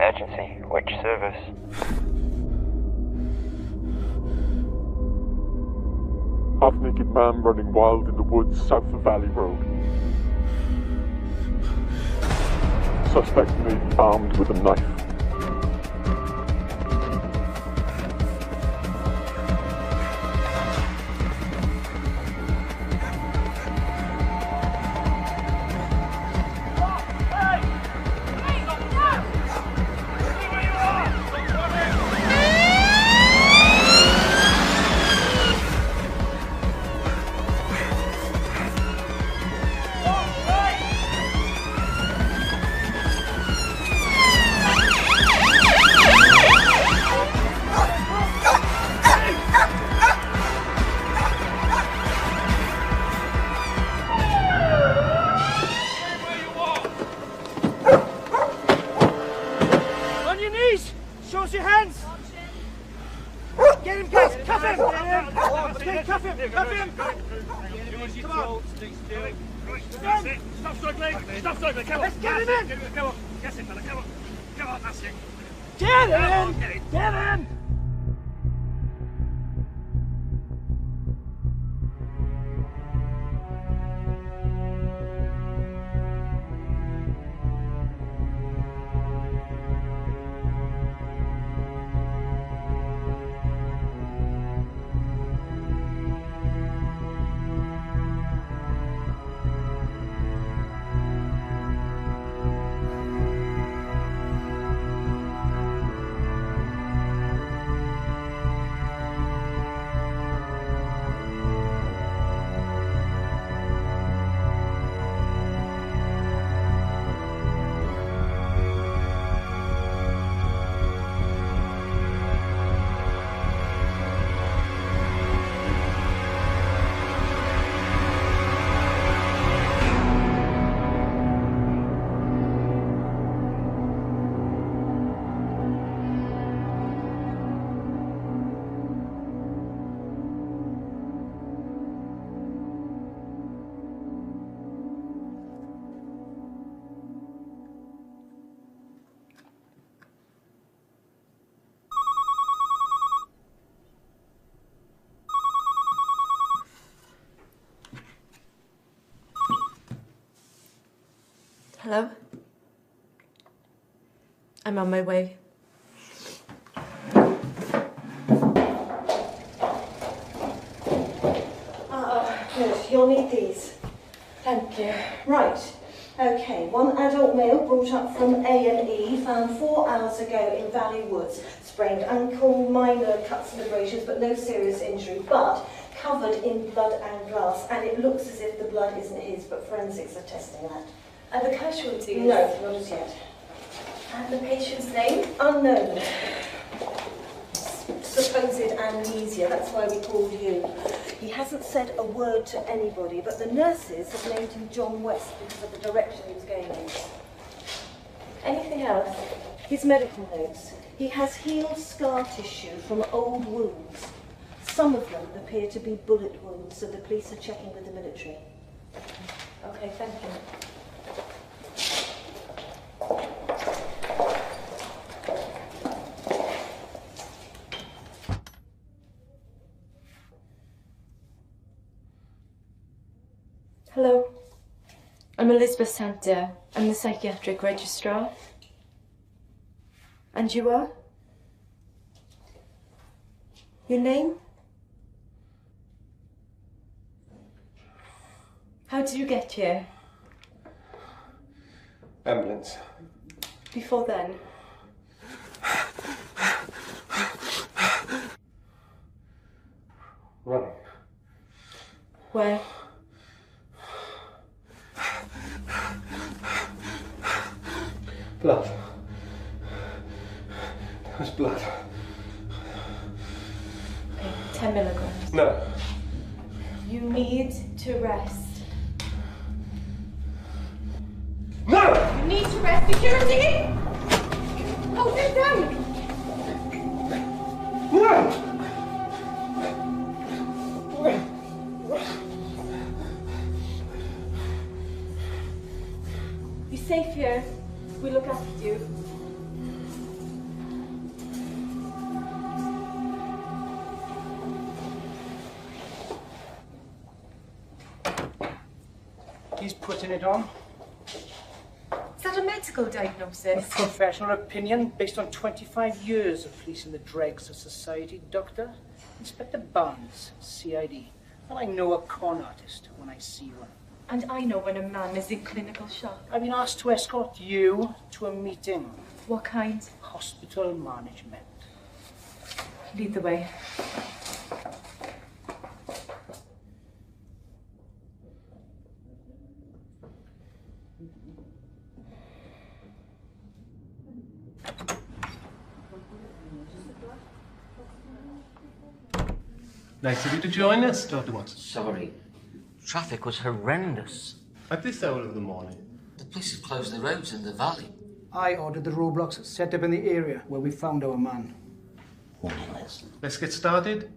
Agency, which service? Half-naked man running wild in the woods south of Valley Road. Suspect may be armed with a knife. Hello? I'm on my way. Good. You'll need these. Thank you. Right. Okay. One adult male brought up from A&E, found 4 hours ago in Valley Woods. Sprained ankle, minor cuts and abrasions, but no serious injury. But covered in blood and glass, and it looks as if the blood isn't his, but forensics are testing that. Are the casualties? No, not as yet. And the patient's name? Unknown. Supposed amnesia, that's why we called you. He hasn't said a word to anybody, but the nurses have named him John West because of the direction he was going in. Anything else? His medical notes. He has healed scar tissue from old wounds. Some of them appear to be bullet wounds, so the police are checking with the military. Okay, thank you. Hello. I'm Elizabeth Santa. I'm the psychiatric registrar. And you are? Your name? How did you get here? Ambulance. Before then? Running. Where? Blood. There was blood. Okay, 10 milligrams. No. You need to rest. No! You need to rest. Security! Hold it down! No! You're safe here. We look after you. he's putting it on. Is that a medical diagnosis? Professional opinion based on 25 years of policing the dregs of society, Doctor. Inspector Barnes, CID. Well, I know a con artist when I see one. And I know when a man is in clinical shock. I've been asked to escort you to a meeting. What kind? Hospital management. Lead the way. Nice of you to join us, Dr. Watson. Sorry. Traffic was horrendous. At this hour of the morning. The police have closed the roads in the valley. I ordered the roadblocks set up in the area where we found our man. Let's get started.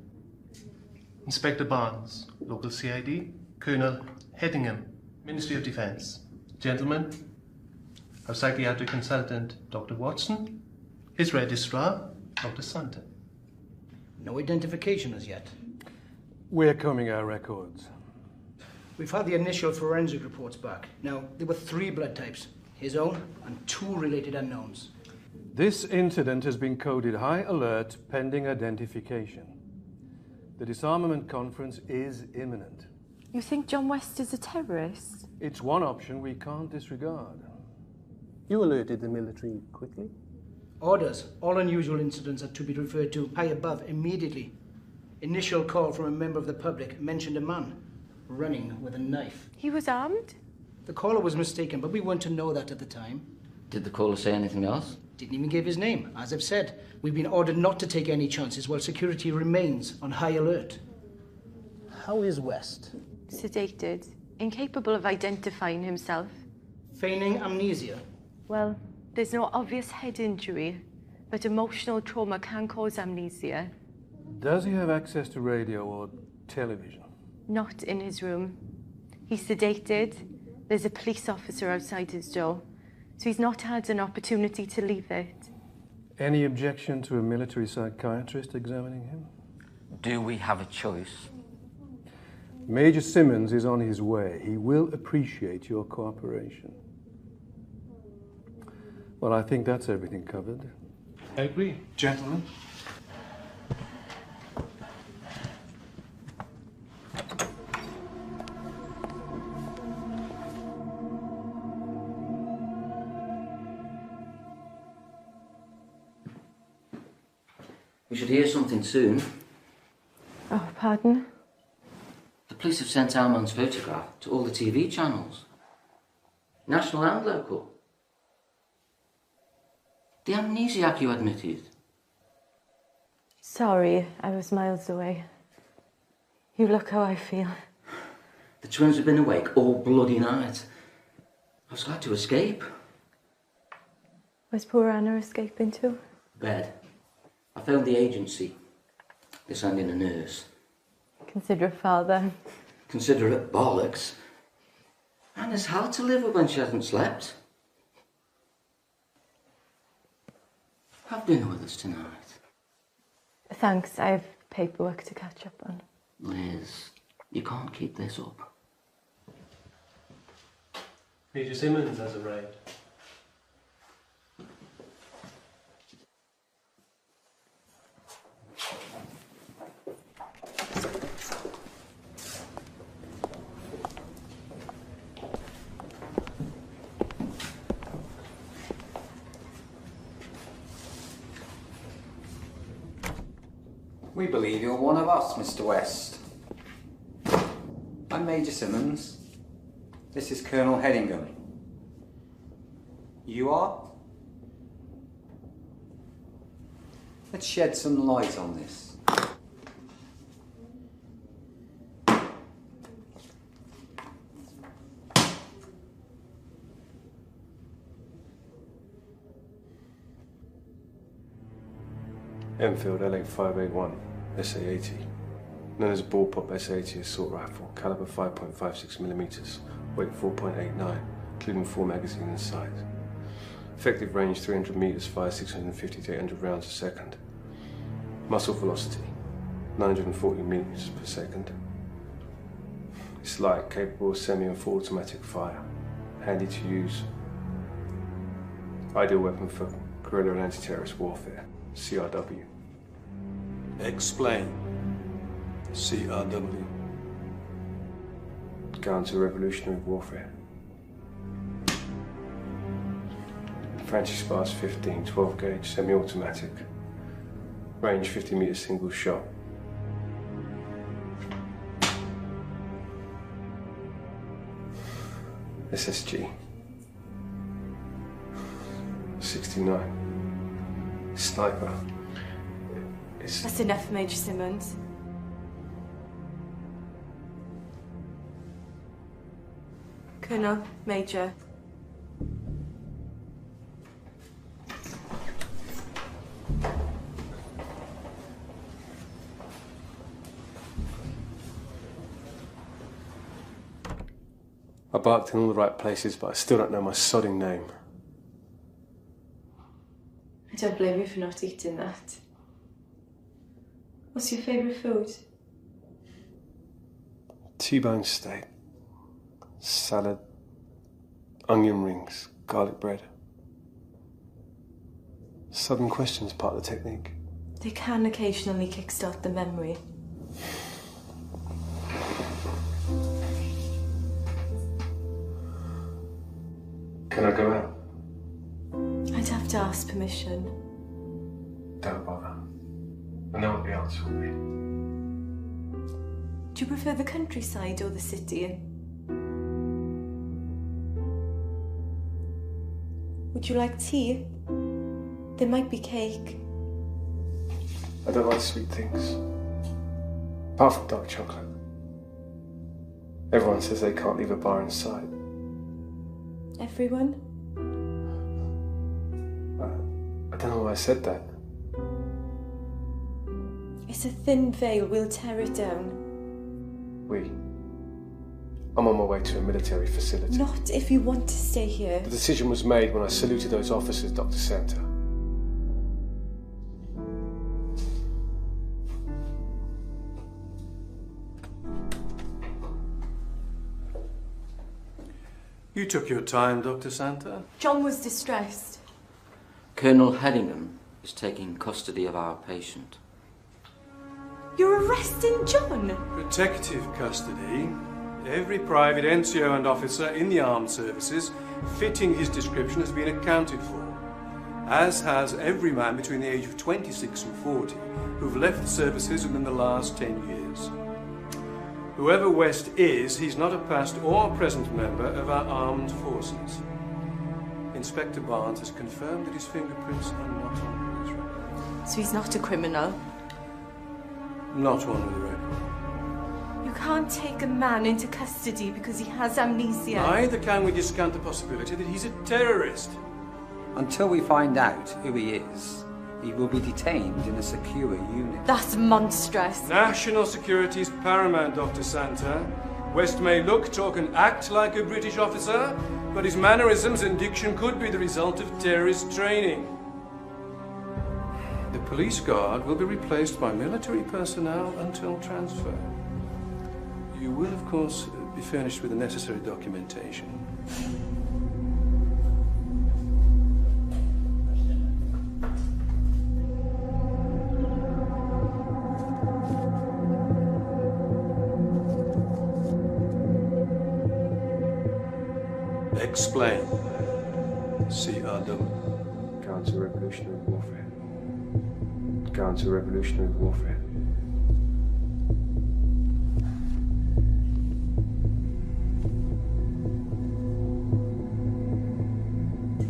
Inspector Barnes, local CID. Colonel Headingham, Ministry of Defence. Gentlemen, our psychiatric consultant, Dr. Watson. His registrar, Dr. Santa. No identification as yet. We're combing our records. We've had the initial forensic reports back. Now, there were 3 blood types. His own and 2 related unknowns. This incident has been coded high alert pending identification. The disarmament conference is imminent. You think John West is a terrorist? It's one option we can't disregard. You alerted the military quickly? Orders. All unusual incidents are to be referred to high above immediately. Initial call from a member of the public mentioned a man running with a knife. He was armed? The caller was mistaken, but we weren't to know that at the time. Did the caller say anything else? Didn't even give his name. As I've said, we've been ordered not to take any chances while security remains on high alert. How is West? Sedated, incapable of identifying himself. Feigning amnesia. Well, there's no obvious head injury, but emotional trauma can cause amnesia. Does he have access to radio or television? Not in his room. He's sedated. There's a police officer outside his door, so he's not had an opportunity to leave it. Any objection to a military psychiatrist examining him? Do we have a choice? Major Simmons is on his way. He will appreciate your cooperation. Well, I think that's everything covered. I agree. Gentlemen. We should hear something soon. Oh, pardon? The police have sent our man's photograph to all the TV channels. National and local. The amnesiac you admitted. Sorry, I was miles away. You look how I feel. The twins have been awake all bloody night. I was glad to escape. Where's poor Anna escaping to? Bed. I phoned the agency. They sent in a nurse. Considerate father. Considerate bollocks. Anna's hard to live with when she hasn't slept. Have dinner with us tonight. Thanks, I have paperwork to catch up on. Liz, you can't keep this up. Major Simmons has arrived. We believe you're one of us, Mr. West. I'm Major Simmons. This is Colonel Headingham. You are? Let's shed some light on this. Enfield LA 581, SA-80. Known as bullpup SA-80 assault rifle, caliber 5.56mm, weight 4.89, including 4 magazines inside. Effective range 300 meters, fire 650 to 800 rounds a second. Muzzle velocity 940 meters per second. It's light, capable of semi and full automatic fire. Handy to use. Ideal weapon for guerrilla and anti-terrorist warfare. CRW. Explain. CRW. Counter-revolutionary warfare. Francis Bars 15, 12 gauge, semi-automatic. Range 50 meters single shot. SSG. 69. Sniper. That's enough, Major Simmons. Colonel, Major. I barked in all the right places, but I still don't know my sodding name. I don't blame you for not eating that. What's your favourite food? T-bone steak, salad, onion rings, garlic bread. Sudden questions part of the technique. They can occasionally kickstart the memory. Can I go out? I'd have to ask permission. Don't bother. I know what the answer will be. Do you prefer the countryside or the city? Would you like tea? There might be cake. I don't like sweet things. Apart from dark chocolate. Everyone says they can't leave a bar in sight. Everyone? I don't know why I said that. It's a thin veil. We'll tear it down. I'm on my way to a military facility. Not if you want to stay here. The decision was made when I saluted those officers, Dr. Santa. You took your time, Dr. Santa. John was distressed. Colonel Hedingham is taking custody of our patient. You're arresting John? Protective custody. Every private, NCO and officer in the armed services fitting his description has been accounted for, as has every man between the age of 26 and 40 who've left the services within the last 10 years. Whoever West is, he's not a past or present member of our armed forces. Inspector Barnes has confirmed that his fingerprints are not on his record. So he's not a criminal? Not one with a record. You can't take a man into custody because he has amnesia. Neither can we discount the possibility that he's a terrorist. Until we find out who he is, he will be detained in a secure unit. That's monstrous. National security is paramount, Dr. Santa. West may look, talk and act like a British officer, but his mannerisms and diction could be the result of terrorist training. The police guard will be replaced by military personnel until transfer. You will, of course, be furnished with the necessary documentation. Explain. CRW. Counter-revolutionary warfare. Counter-revolutionary warfare.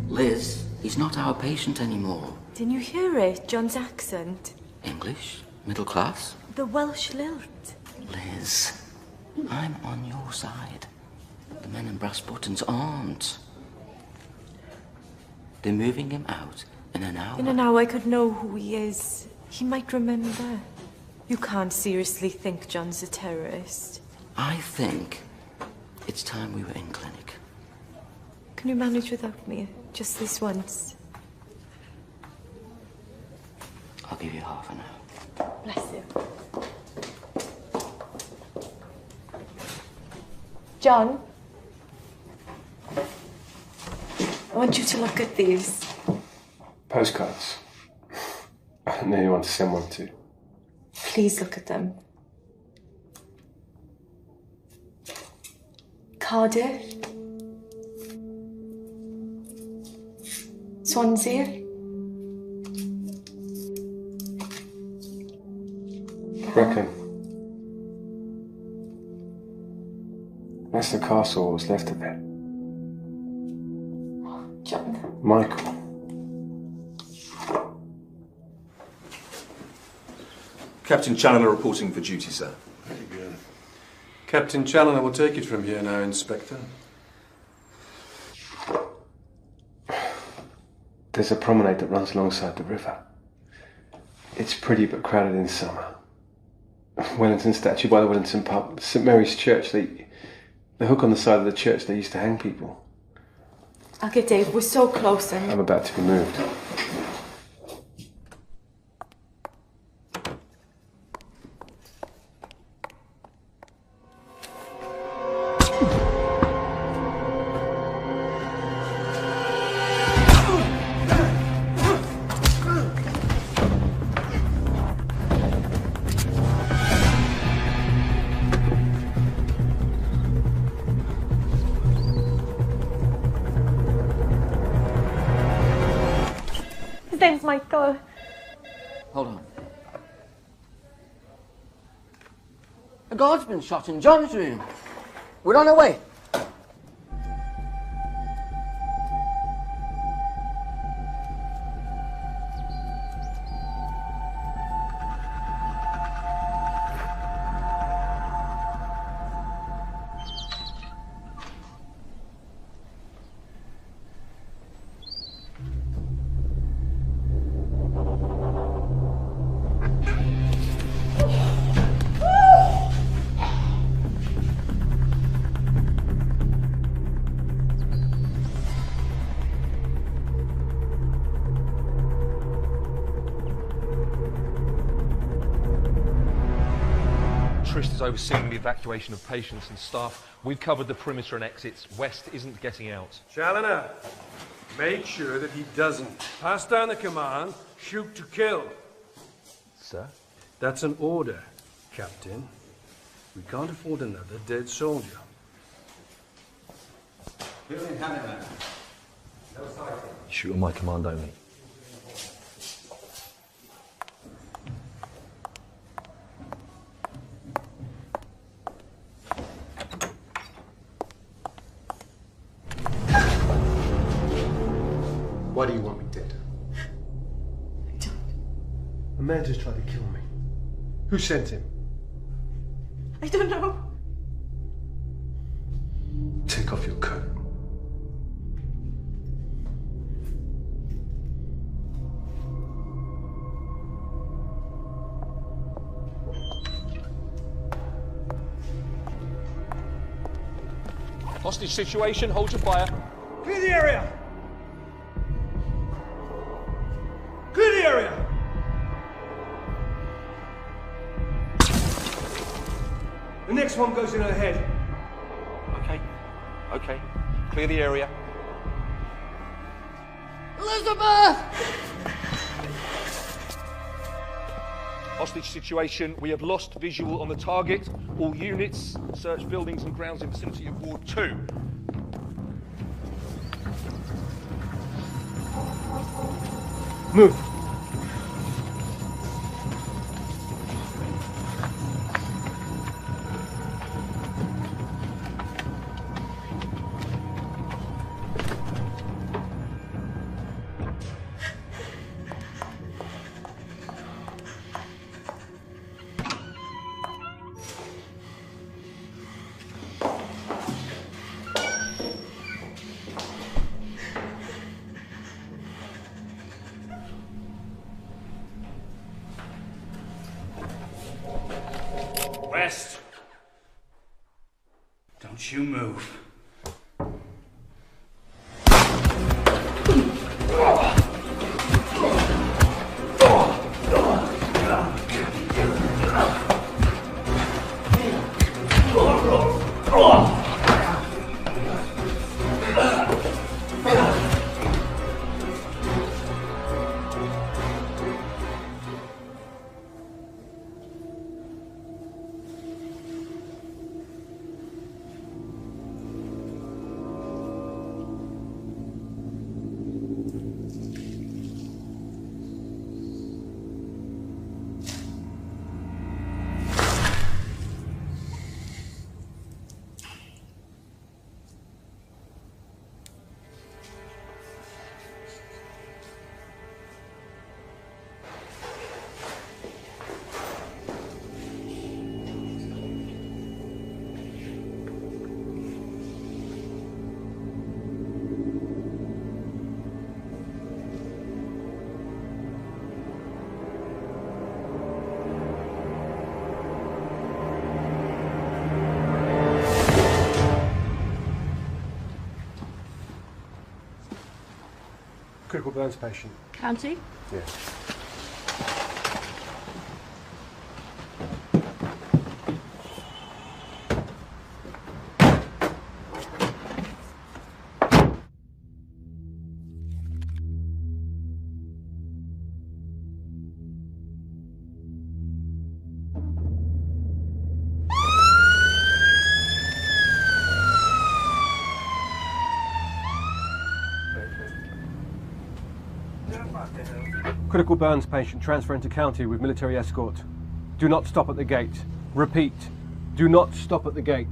Liz, he's not our patient anymore. Didn't you hear it? John's accent. English? Middle class? The Welsh lilt. Liz, I'm on your side. The men in brass buttons aren't. They're moving him out in an hour. In an hour I could know who he is. He might remember. You can't seriously think John's a terrorist. I think it's time we were in clinic. Can you manage without me? Just this once? I'll give you half an hour. Bless you. John, I want you to look at these. Postcards. I nearly want to send one to. Please look at them. Cardiff. Swansea. Reckon. That's the castle, what was left of it. John. Michael. Captain Challoner reporting for duty, sir. Very good. Captain Challoner will take it from here now, Inspector. There's a promenade that runs alongside the river. It's pretty but crowded in summer. Wellington statue by the Wellington pub, St Mary's Church, the hook on the side of the church they used to hang people. Okay, Dave, we're so close and... I'm about to be moved. His name's Michael. Hold on. A guard's been shot in John's room. We're on our way. Is overseeing the evacuation of patients and staff. We've covered the perimeter and exits. West isn't getting out. Challoner, make sure that he doesn't. Pass down the command, shoot to kill. Sir? That's an order, Captain. We can't afford another dead soldier. Shoot on my command only. Why do you want me dead? I don't. A man just tried to kill me. Who sent him? I don't know. Take off your coat. Hostage situation, hold your fire. Clear the area! Clear the area! The next one goes in ahead. Okay. Clear the area. Elizabeth! Hostage situation. We have lost visual on the target. All units, search buildings and grounds in vicinity of Ward 2. Move. West. Don't you move. Critical burns patient. County? Yes. Critical burns patient transferring to county with military escort. Do not stop at the gate. Repeat, do not stop at the gate.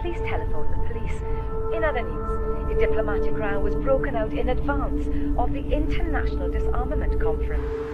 Please telephone the police. In other news, a diplomatic row was broken out in advance of the International Disarmament Conference.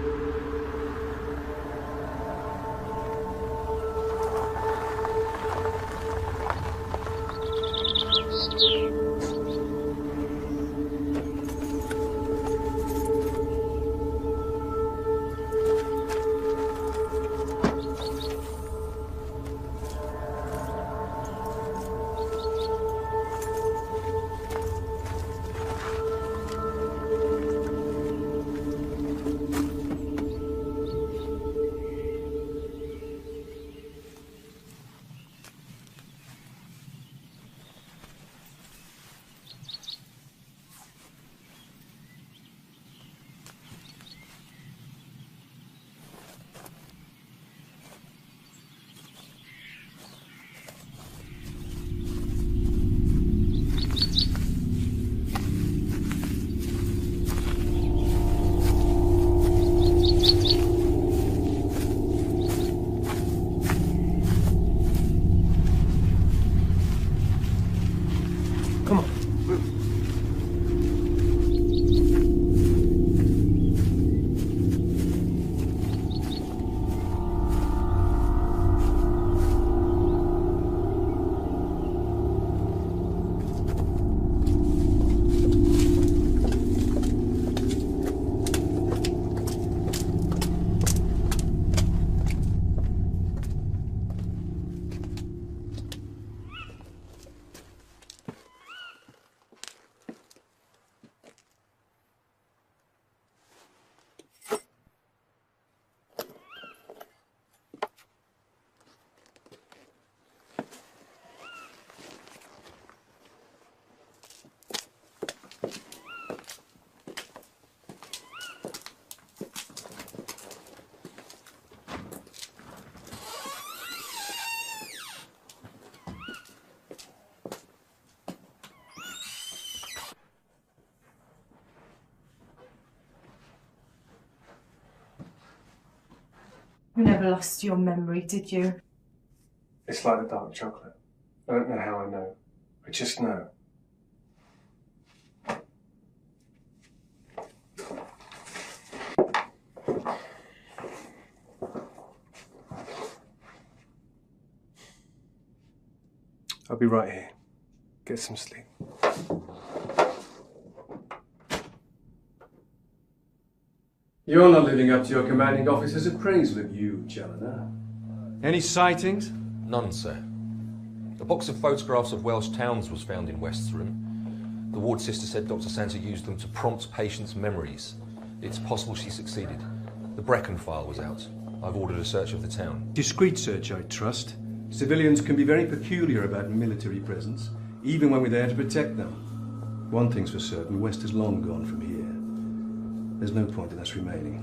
You never lost your memory, did you? It's like the dark chocolate. I don't know how I know. I just know. I'll be right here. Get some sleep. You're not living up to your commanding officer's appraisal of you, Challoner. Any sightings? None, sir. A box of photographs of Welsh towns was found in West's room. The ward sister said Dr. Santa used them to prompt patients' memories. It's possible she succeeded. The Brecon file was out. I've ordered a search of the town. Discreet search, I trust. Civilians can be very peculiar about military presence, even when we're there to protect them. One thing's for certain, West is long gone from here. There's no point in us remaining.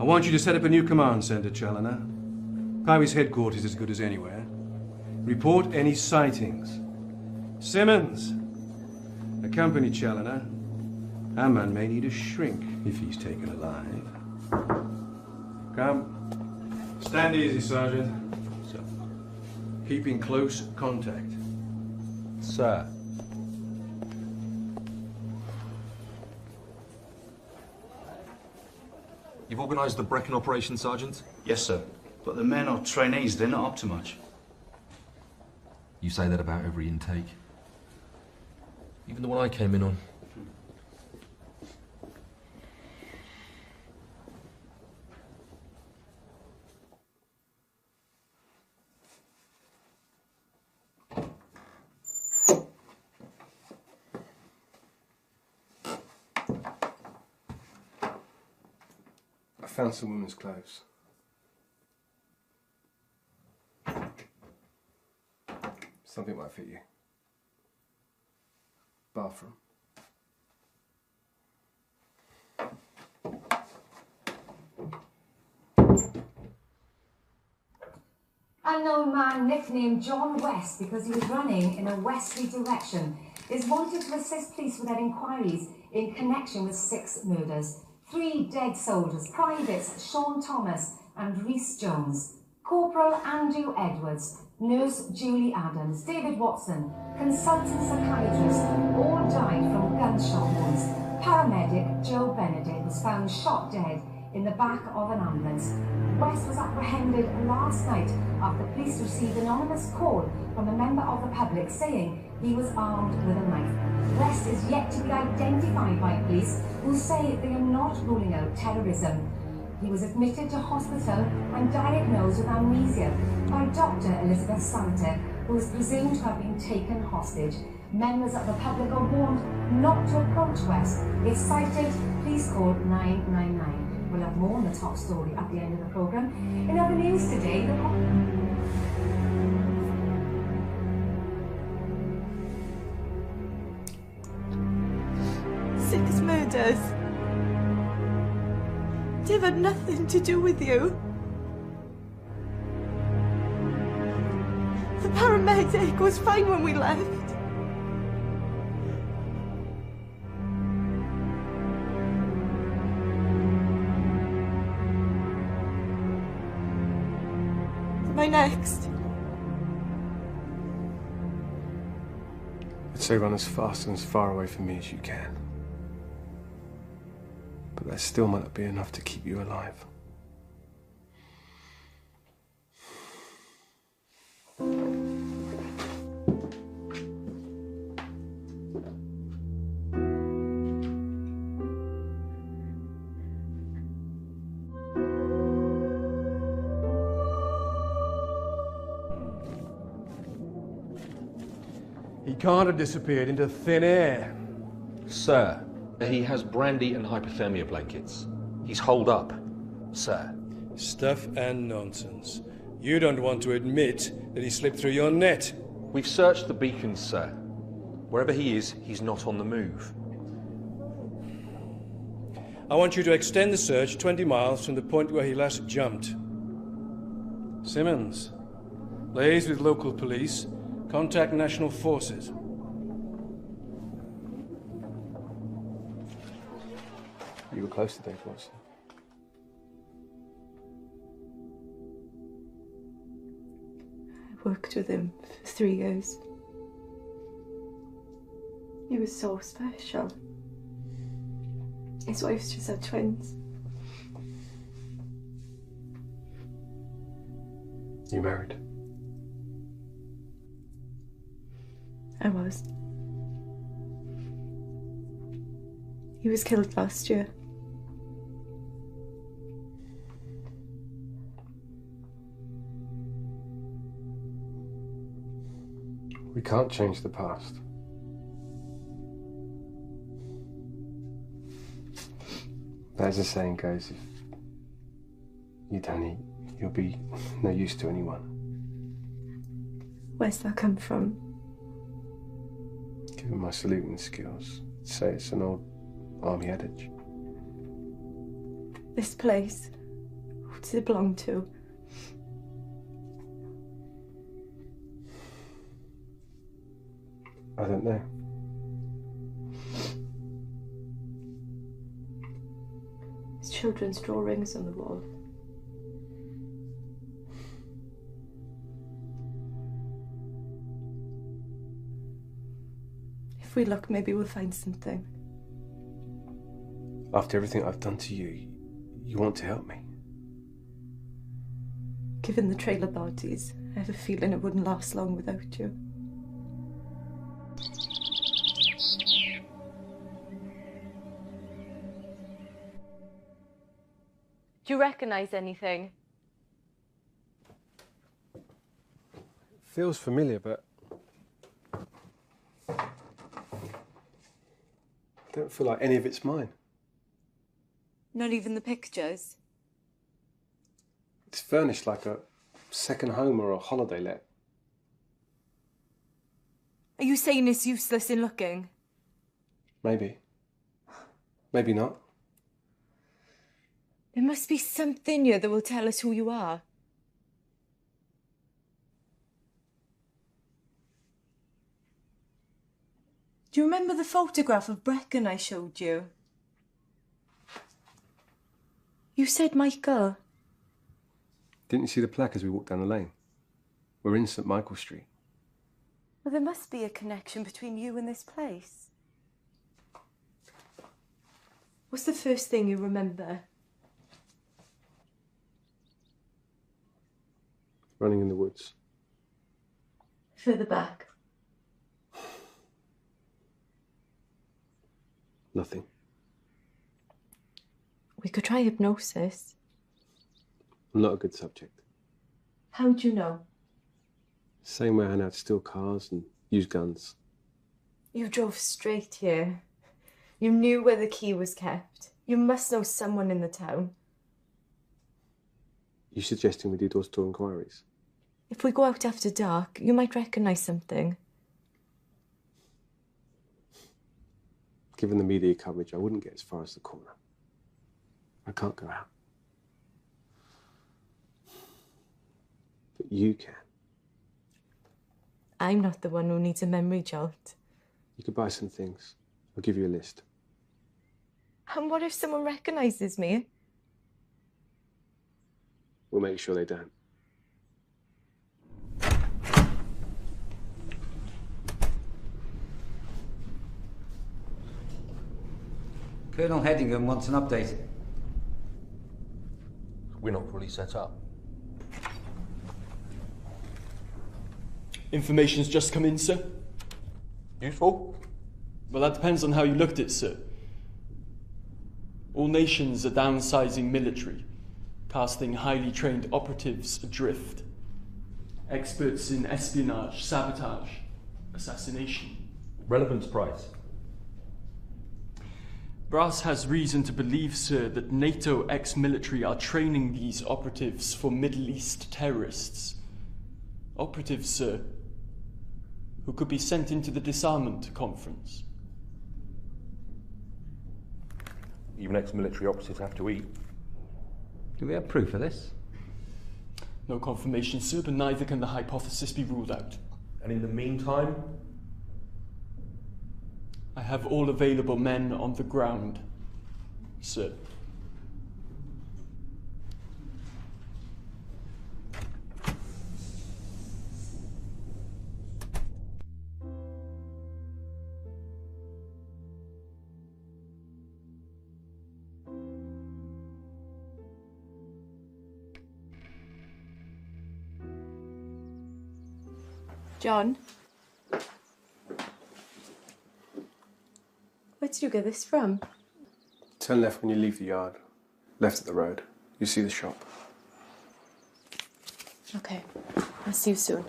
I want you to set up a new command centre, Challoner. Powys headquarters is as good as anywhere. Report any sightings. Simmons, accompany Challoner. Our man may need a shrink if he's taken alive. Come. Stand easy, Sergeant. So, keep in close contact. Sir. You've organised the Brecon operation, Sergeant? Yes, sir. But the men are trainees, they're not up to much. You say that about every intake. Even the one I came in on. I found some women's clothes. Something might fit you. Bathroom. Unknown man nicknamed John West because he was running in a westerly direction is wanted to assist police with their inquiries in connection with 6 murders. 3 dead soldiers, privates Sean Thomas and Rhys Jones, Corporal Andrew Edwards, Nurse Julie Adams, David Watson, consultant psychiatrist, all died from gunshot wounds. Paramedic Joe Benedict was found shot dead in the back of an ambulance. West was apprehended last night after police received an anonymous call from a member of the public saying he was armed with a knife. West is yet to be identified by police, who say they are not ruling out terrorism. He was admitted to hospital and diagnosed with amnesia by Dr. Elizabeth Santa, who is presumed to have been taken hostage. Members of the public are warned not to approach West. If cited, please call 999. We'll have more on the top story at the end of the programme. In other news today, 6 murders. They've had nothing to do with you. The paramedic was fine when we left. Am I next? I'd say run as fast and as far away from me as you can. But that still might not be enough to keep you alive. He can't have disappeared into thin air. Sir, he has brandy and hypothermia blankets. He's holed up, sir. Stuff and nonsense. You don't want to admit that he slipped through your net. We've searched the beacons, sir. Wherever he is, he's not on the move. I want you to extend the search 20 miles from the point where he last jumped. Simmons, liaise with local police. Contact national forces. You were close to Dave Watson. I worked with him for 3 years. He was so special. His wife's just had twins. You married? I was. He was killed last year. We can't change the past. But as the saying goes, if you don't eat, you'll be no use to anyone. Where's that come from? Given my saluting skills, I'd say it's an old army adage. This place, who does it belong to? I don't know. There's children's drawings on the wall. If we look, maybe we'll find something. After everything I've done to you, you want to help me? Given the trailer bodies, I have a feeling it wouldn't last long without you. Do you recognise anything? Feels familiar, but I don't feel like any of it's mine. Not even the pictures? It's furnished like a second home or a holiday let. Are you saying it's useless in looking? Maybe. Maybe not. There must be something here that will tell us who you are. Do you remember the photograph of Brecon I showed you? You said Michael. Didn't you see the plaque as we walked down the lane? We're in St Michael Street. Well, there must be a connection between you and this place. What's the first thing you remember? Running in the woods. Further back. Nothing. We could try hypnosis. I'm not a good subject. How do you know? Same way I know how to steal cars and use guns. You drove straight here. You knew where the key was kept. You must know someone in the town. You suggesting we do door-to-door inquiries? If we go out after dark, you might recognise something. Given the media coverage, I wouldn't get as far as the corner. I can't go out. But you can. I'm not the one who needs a memory jolt. You could buy some things. I'll give you a list. And what if someone recognises me? We'll make sure they don't. Colonel Headingham wants an update. We're not fully set up. Information's just come in, sir. Useful? Well, that depends on how you looked at it, sir. All nations are downsizing military, casting highly trained operatives adrift. Experts in espionage, sabotage, assassination. Relevance price. Brass has reason to believe, sir, that NATO ex-military are training these operatives for Middle East terrorists. Operatives, sir, who could be sent into the disarmament conference. Even ex-military operatives have to eat. Do we have proof of this? No confirmation, sir, but neither can the hypothesis be ruled out. And in the meantime? I have all available men on the ground, sir. John? Where did you get this from? Turn left when you leave the yard. Left at the road. You see the shop. Okay, I'll see you soon.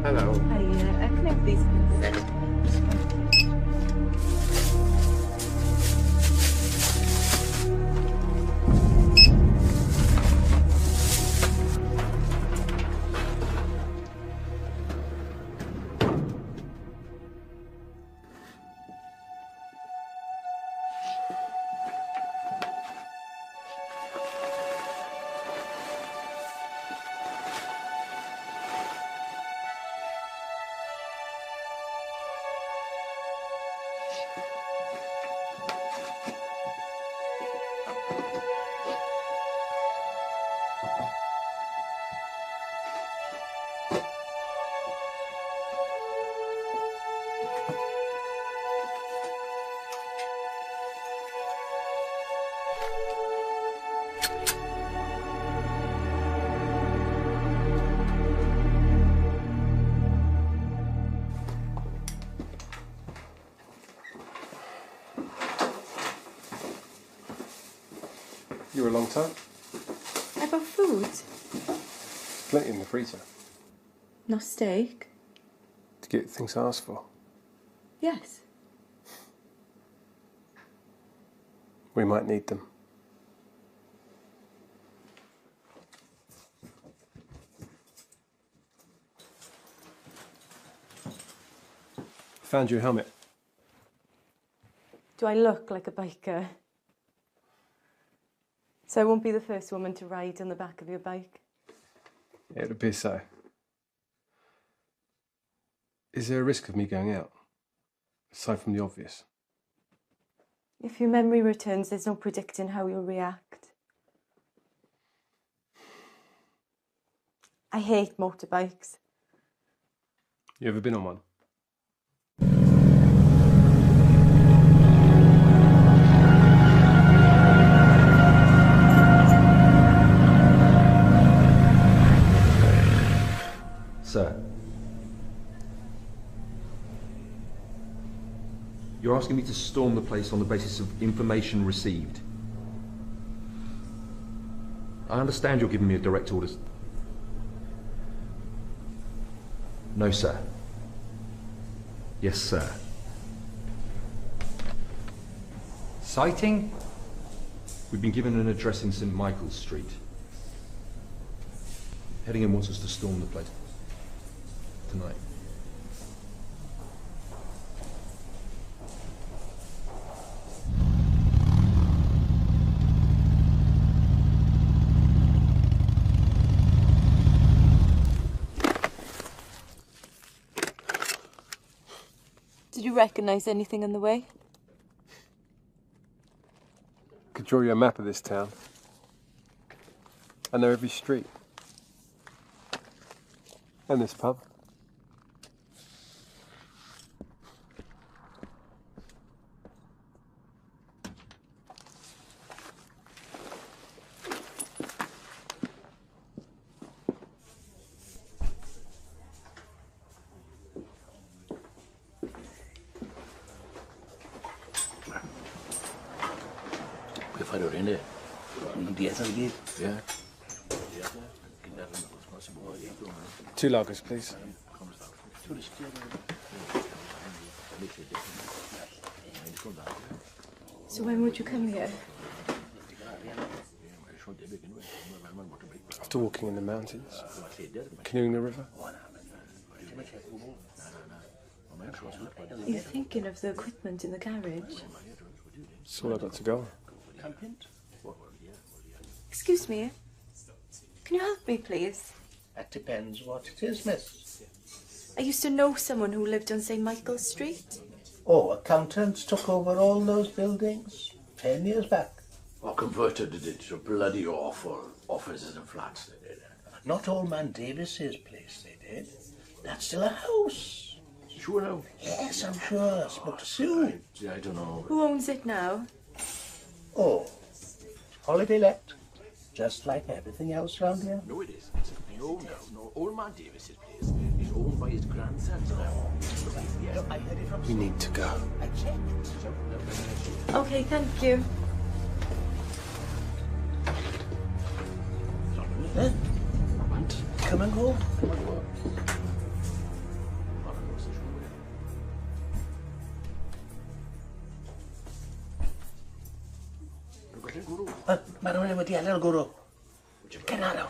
Hello. Hi, can I have these, please? You were a long time. I bought food. Plenty in the freezer. No steak? To get things I asked for. Yes. We might need them. Found your helmet. Do I look like a biker? So I won't be the first woman to ride on the back of your bike? It would appear so. Is there a risk of me going out? Aside from the obvious. If your memory returns, there's no predicting how you'll react. I hate motorbikes. You ever been on one? Sir, you're asking me to storm the place on the basis of information received. I understand you're giving me a direct orders. No, sir. Yes, sir. Sighting? We've been given an address in St. Michael's Street. Headingham wants us to storm the place tonight. Did you recognise anything on the way? Could draw you a map of this town. I know every street. And this pub. Yeah. 2 lagers, please. So when would you come here? After walking in the mountains, canoeing the river. Are you thinking of the equipment in the garage? That's all I got to go on. Excuse me. Can you help me, please? That depends what it is, miss. I used to know someone who lived on St. Michael's Street. Oh, accountants took over all those buildings 10 years back. Or converted it into bloody awful offices and flats, they did. Not old man Davis's place, they did. That's still a house. Sure now? Yes, I'm sure. I spoke to Sue. I don't know. Who owns it now? Oh, holiday let. Just like everything else round here. No, it isn't. No. Old man Davis's place is owned by his grandsons now. Yeah, I heard it from. We need to go. I checked. Okay, thank you. Huh? Come and go. Ma'n wedi adael gwrw. Gen araw.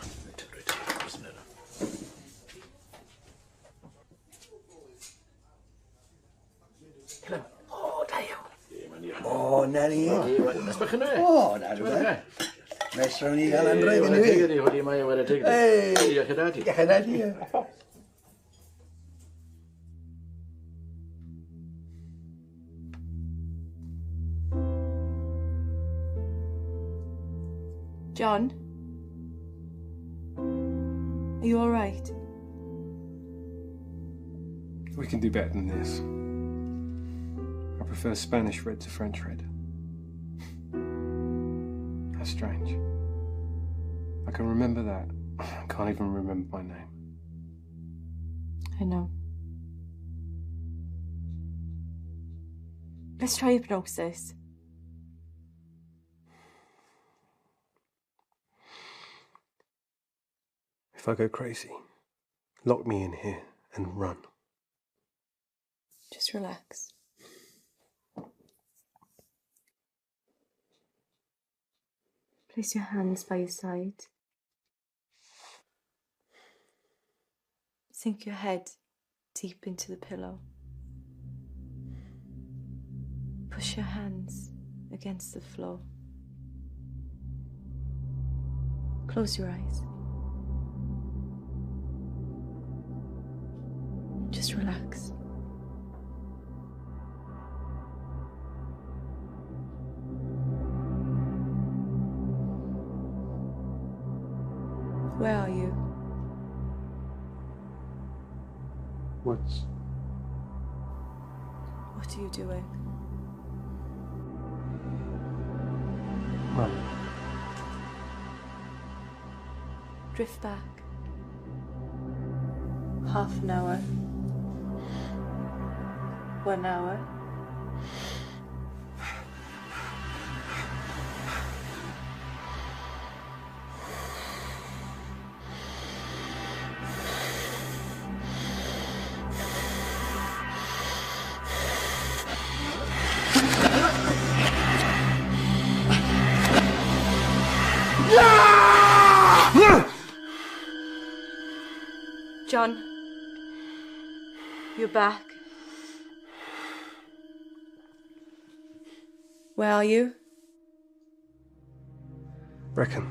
O, da iawn. O, na ni. Nes bach yna? O, na rhywbeth. Nes rhawn ni gael androedd yn ni. Hwdi mae wedi tegid. Diolch yn adi. Diolch yn adi. John? Are you all right? We can do better than this. I prefer Spanish red to French red. How strange. I can remember that. I can't even remember my name. I know. Let's try hypnosis. If I go crazy, lock me in here and run. Just relax. Place your hands by your side. Sink your head deep into the pillow. Push your hands against the floor. Close your eyes. Just relax. Where are you? What are you doing? Mum. Drift back. Half an hour. 1 hour. John, you're back. Where are you? Reckon.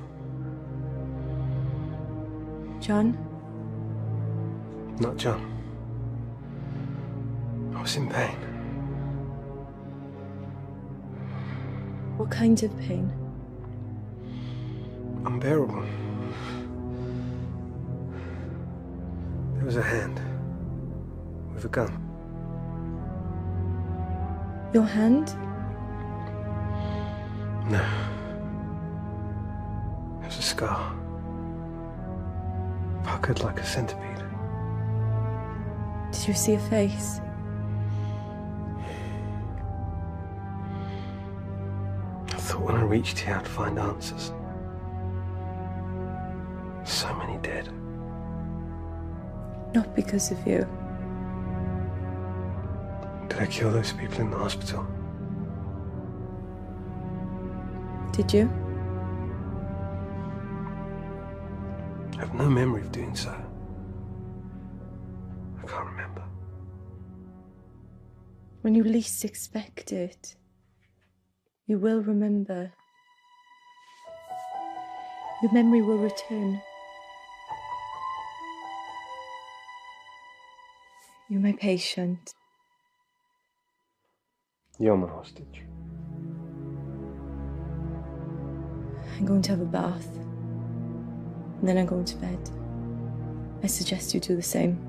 John? Not John. I was in pain. What kind of pain? Unbearable. There was a hand with a gun. Your hand? No. It was a scar. Puckered like a centipede. Did you see a face? I thought when I reached here I'd find answers. So many dead. Not because of you. Did I kill those people in the hospital? Did you? I have no memory of doing so. I can't remember. When you least expect it, you will remember. Your memory will return. You're my patient. You're my hostage. I'm going to have a bath. And then I'm going to bed. I suggest you do the same.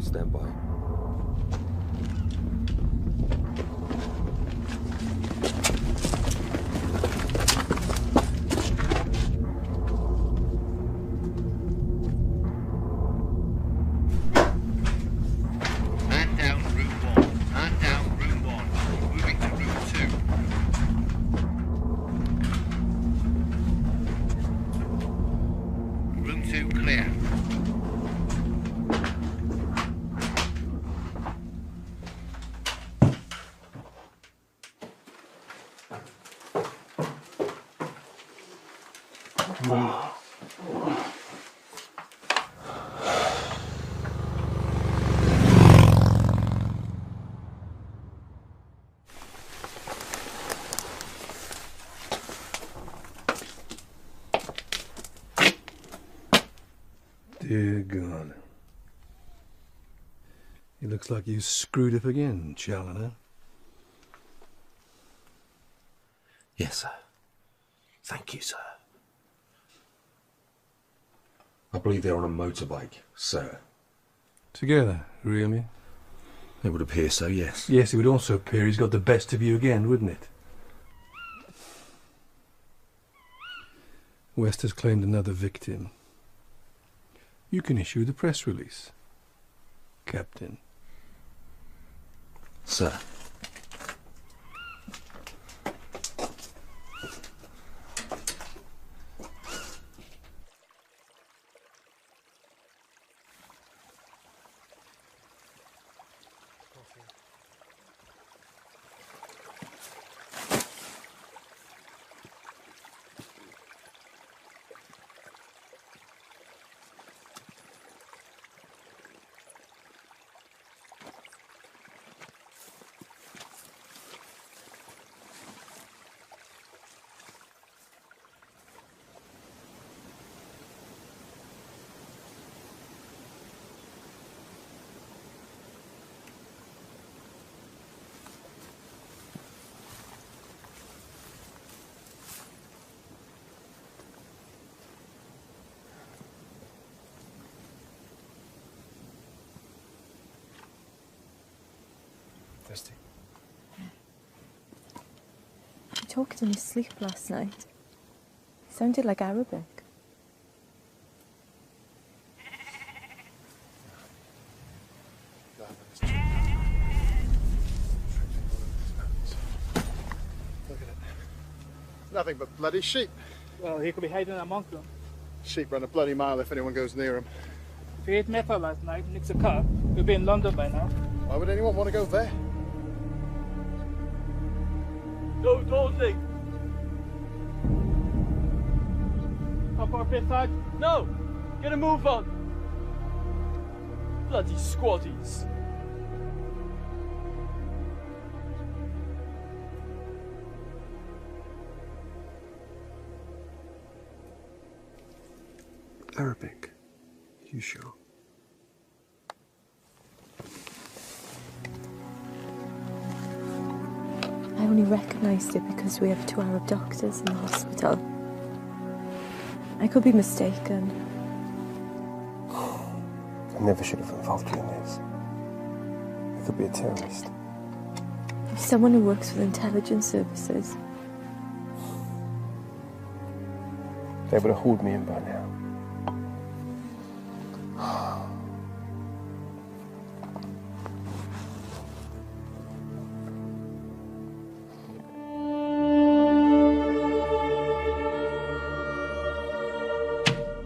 Stand by. Man down room 1. Man down room 1. Moving to room 2. Room 2 clear. Dear God. It looks like you screwed up again, Challoner. Yes, sir. Thank you, sir. I believe they're on a motorbike, sir. Together, really? It would appear so, yes. Yes, it would also appear he's got the best of you again, wouldn't it? West has claimed another victim. You can issue the press release, Captain. Sir. He talked in his sleep last night. It sounded like Arabic. Nothing but bloody sheep. Well, he could be hiding amongst them. Sheep run a bloody mile if anyone goes near him. If he ate metal last night and nicks a car, he'll be in London by now. Why would anyone want to go there? No, Dawsey! Up our pit side? No! Get a move on! Bloody squaddies. Arabic? You sure? I only recognised it because we have 2 Arab doctors in the hospital. I could be mistaken. I never should have involved you in this. You could be a terrorist. If someone who works for the intelligence services. They would have hauled me in by now.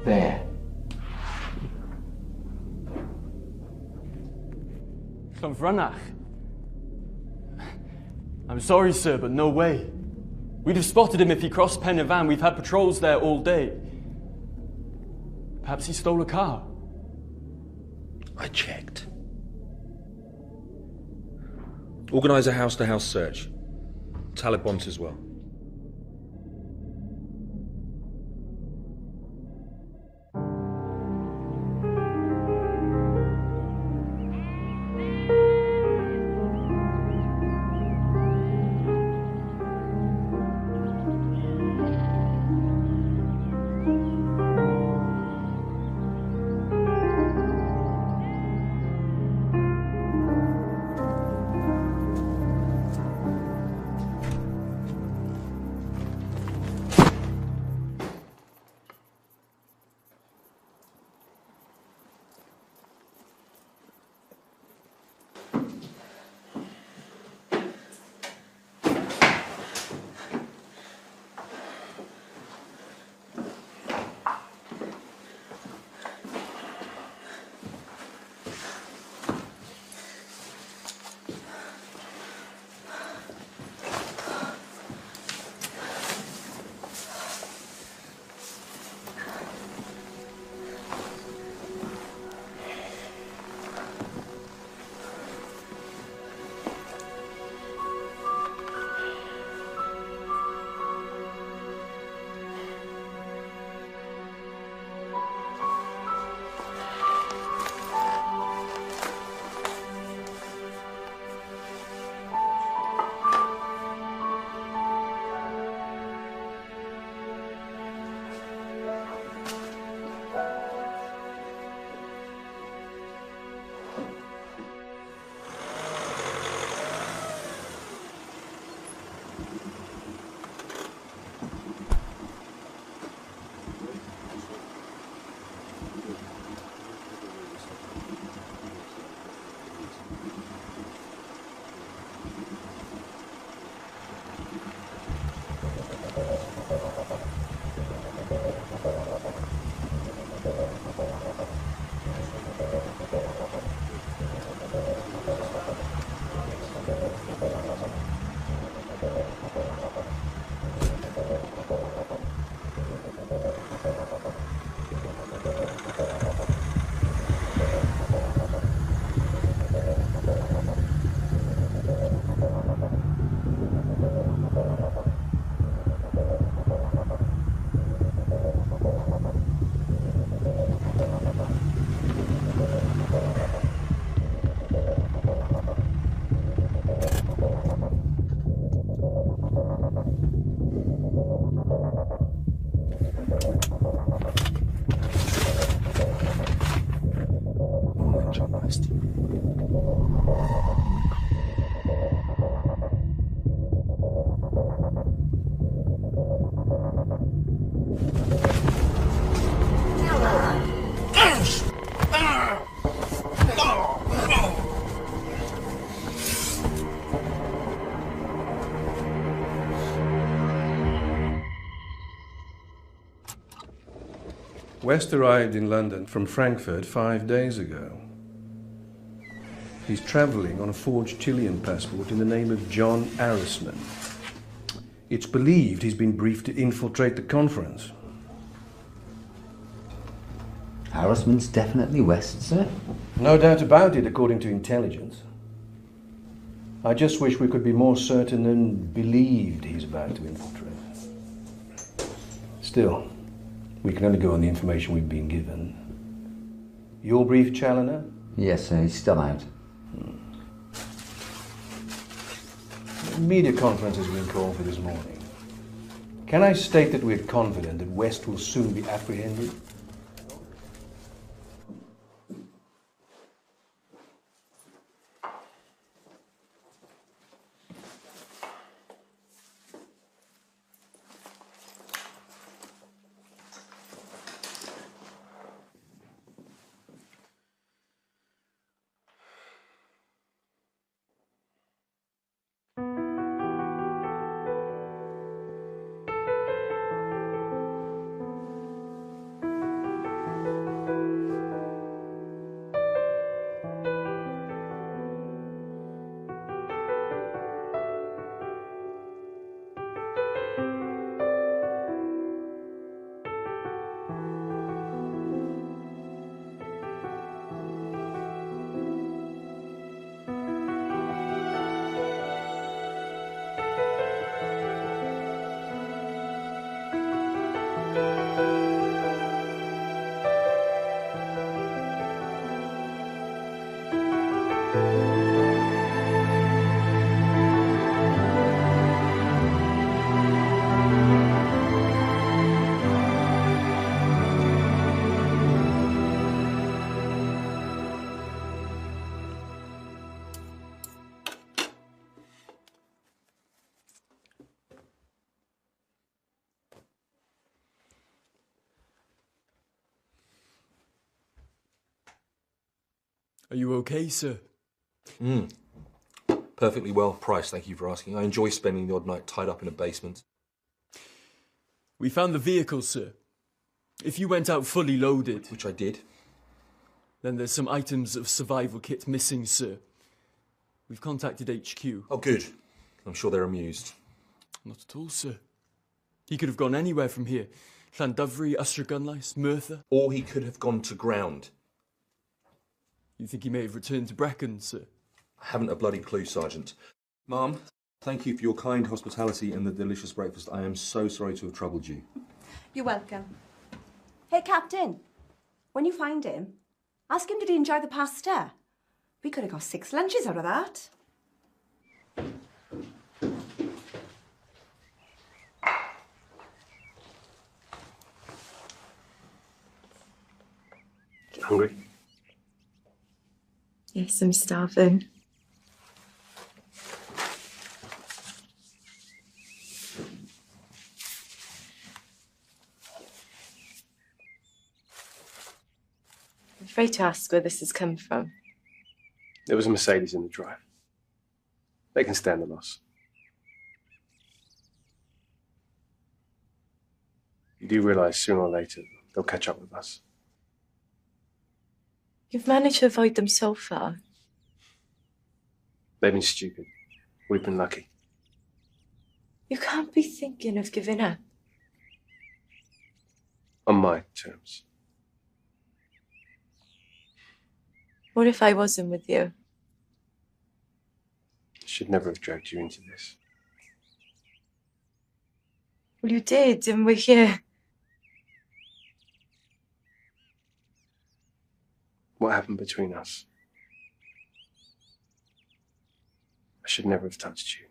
There. Vranach. I'm sorry, sir, but no way. We'd have spotted him if he crossed Pen y Fan. We've had patrols there all day. Perhaps he stole a car. I checked. Organise a house-to-house search. Talibans as well. West arrived in London from Frankfurt 5 days ago. He's travelling on a forged Chilean passport in the name of John Arrisman. It's believed he's been briefed to infiltrate the conference. Arrisman's definitely West, sir? No doubt about it, according to intelligence. I just wish we could be more certain and believed he's about to infiltrate. Still, we can only go on the information we've been given. Your brief, Challoner? Yes, sir, he's still out. A media conference has been called for this morning. Can I state that we're confident that West will soon be apprehended? Are you okay, sir? Perfectly well priced, thank you for asking. I enjoy spending the odd night tied up in a basement. We found the vehicle, sir. If you went out fully loaded... Which I did. Then there's some items of survival kit missing, sir. We've contacted HQ. Oh, good. I'm sure they're amused. Not at all, sir. He could have gone anywhere from here. Llandufri, Ystrad, Merthyr. Or he could have gone to ground. You think he may have returned to Brecon, sir? I haven't a bloody clue, Sergeant. Ma'am, thank you for your kind hospitality and the delicious breakfast. I am so sorry to have troubled you. You're welcome. Hey, Captain, when you find him, ask him did he enjoy the pasta? We could have got 6 lunches out of that. Hungry? Yes, I'm starving. I'm afraid to ask where this has come from. There was a Mercedes in the drive. They can stand the loss. You do realise sooner or later they'll catch up with us. You've managed to avoid them so far. They've been stupid. We've been lucky. You can't be thinking of giving up. On my terms. What if I wasn't with you? I should never have dragged you into this. Well, you did, and we're here. What happened between us? I should never have touched you.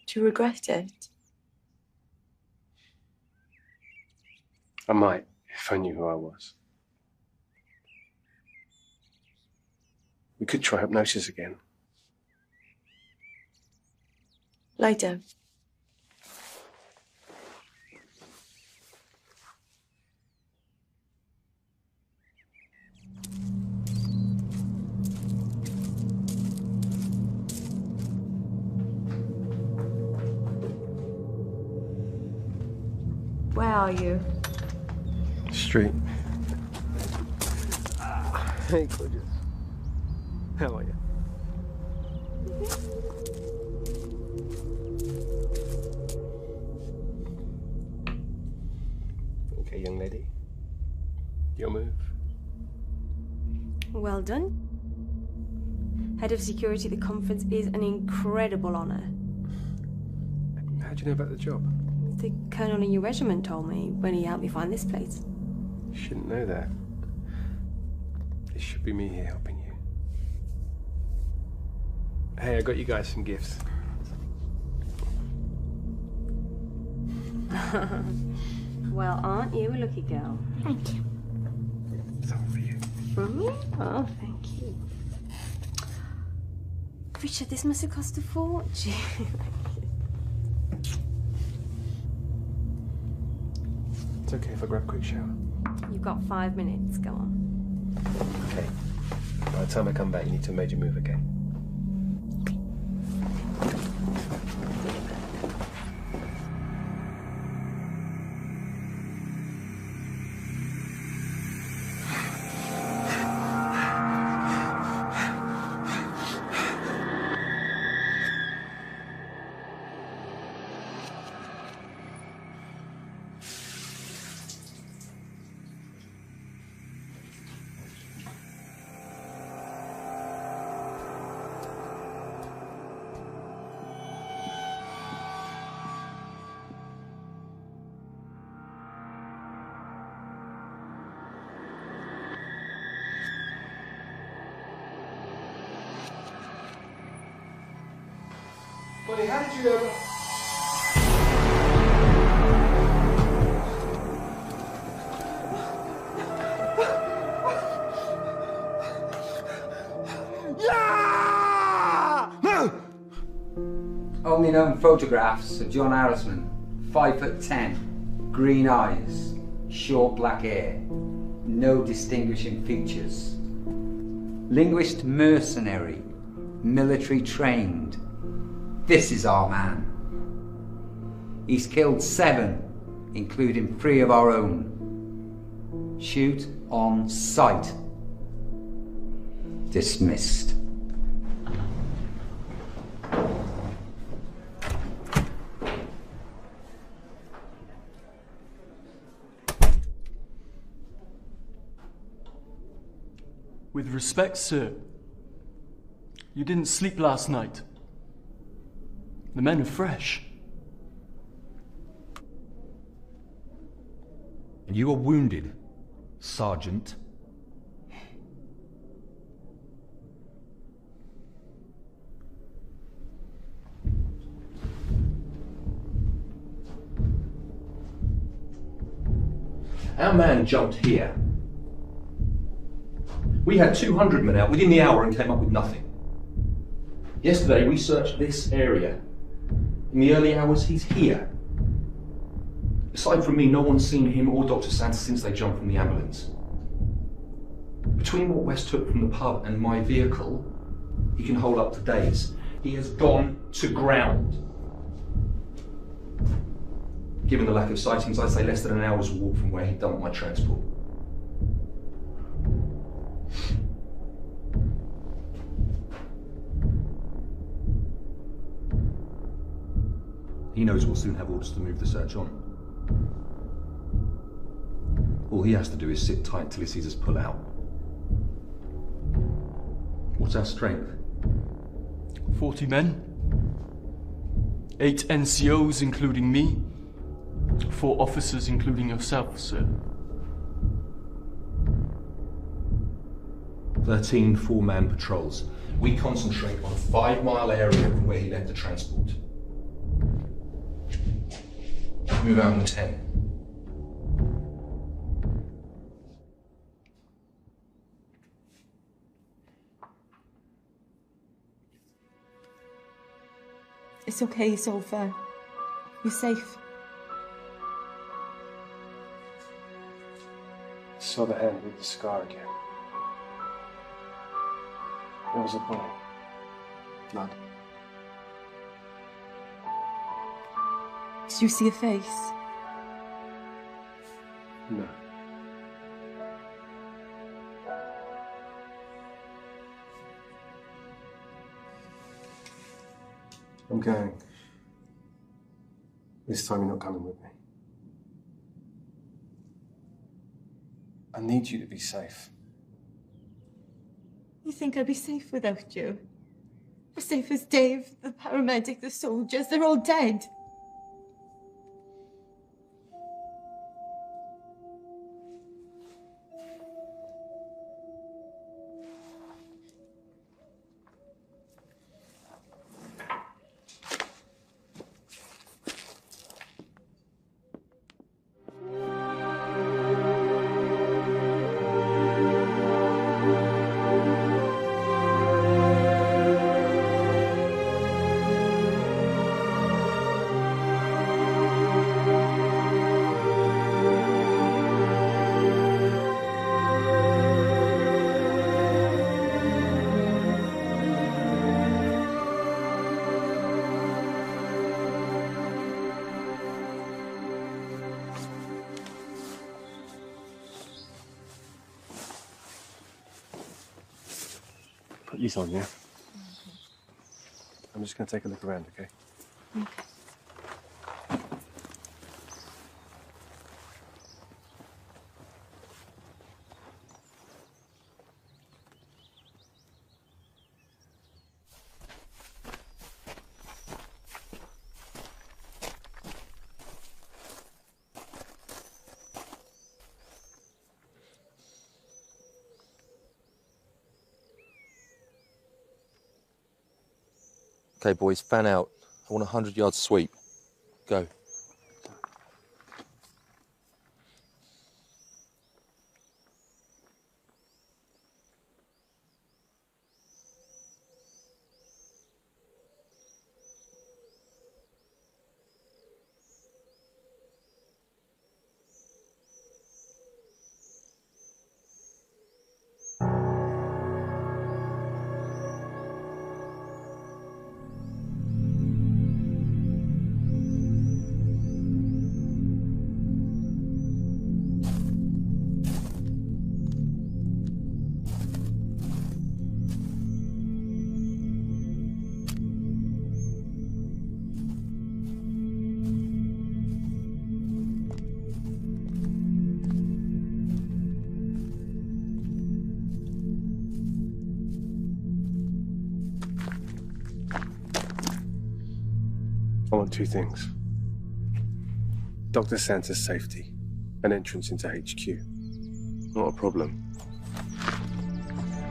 Do you regret it? I might, if I knew who I was. We could try hypnosis again. Lie down. Where are you? Street. Hey, gorgeous. How are you? Okay, young lady. Your move. Well done. Head of security at the conference is an incredible honour. How do you know about the job? The colonel in your regiment told me when he helped me find this place. You shouldn't know that. It should be me here helping you. Hey, I got you guys some gifts. Well, aren't you a lucky girl? Thank you. Something for you. From me? Oh, thank you. Richard, this must have cost a fortune. It's okay if I grab a quick shower. You've got 5 minutes. Go on. Okay. By the time I come back, you need to have made your move, okay? Buddy, how did you ever... Only known photographs of John Harrisman, 5'10", green eyes, short black hair, no distinguishing features. Linguist mercenary, military trained. This is our man. He's killed 7, including 3 of our own. Shoot on sight. Dismissed. With respect, sir, you didn't sleep last night. The men are fresh. And you are wounded, Sergeant. Our man jumped here. We had 200 men out within the hour and came up with nothing. Yesterday we searched this area. In the early hours, he's here. Aside from me, no one's seen him or Dr. Santa since they jumped from the ambulance. Between what West took from the pub and my vehicle, he can hold up to days. He has gone to ground. Given the lack of sightings, I'd say less than an hour's walk from where he dumped my transport. He knows we'll soon have orders to move the search on. All he has to do is sit tight till he sees us pull out. What's our strength? 40 men. 8 NCOs, including me. 4 officers, including yourself, sir. 13 4-man patrols. We concentrate on a 5-mile area from where he left the transport. Move out in 10. It's okay, it's all fair. You're safe. Saw the hand with the scar again. There was a bullet. Blood. Did you see a face? No. I'm going. This time you're not coming with me. I need you to be safe. You think I'd be safe without you? As safe as Dave, the paramedic, the soldiers, they're all dead. Put these on, yeah? I'm just going to take a look around, okay? Okay. Okay, boys, fan out. I want a 100-yard sweep. Go. I want two things. Dr. Santa's safety and entrance into HQ. Not a problem.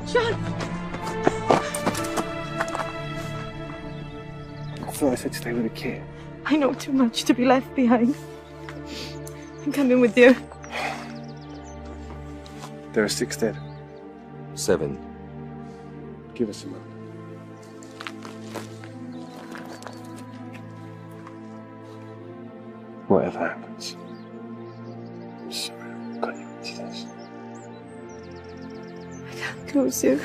John! I thought I said stay with the kid. I know too much to be left behind. I'm coming with you. There are 6 dead. 7. Give us a moment. Whatever happens, I'm sorry I got you into this. I can't lose you.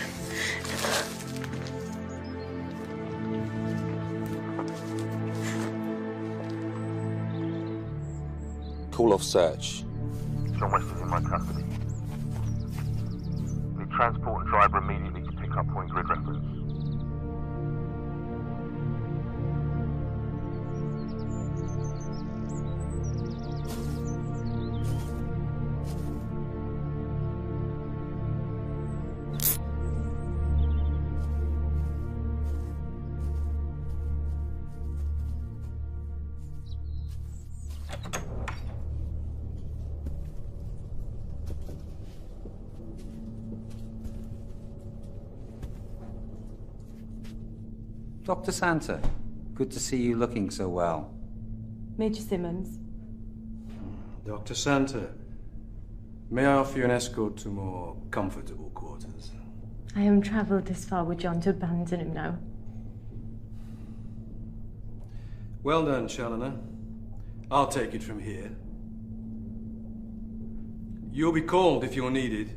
Call off search. John West is in my custody. Need transport and driver immediately to pick up point grid reference. Dr. Santa, good to see you looking so well. Major Simmons. Dr. Santa, may I offer you an escort to more comfortable quarters? I haven't travelled this far with John to abandon him now. Well done, Challoner. I'll take it from here. You'll be called if you're needed.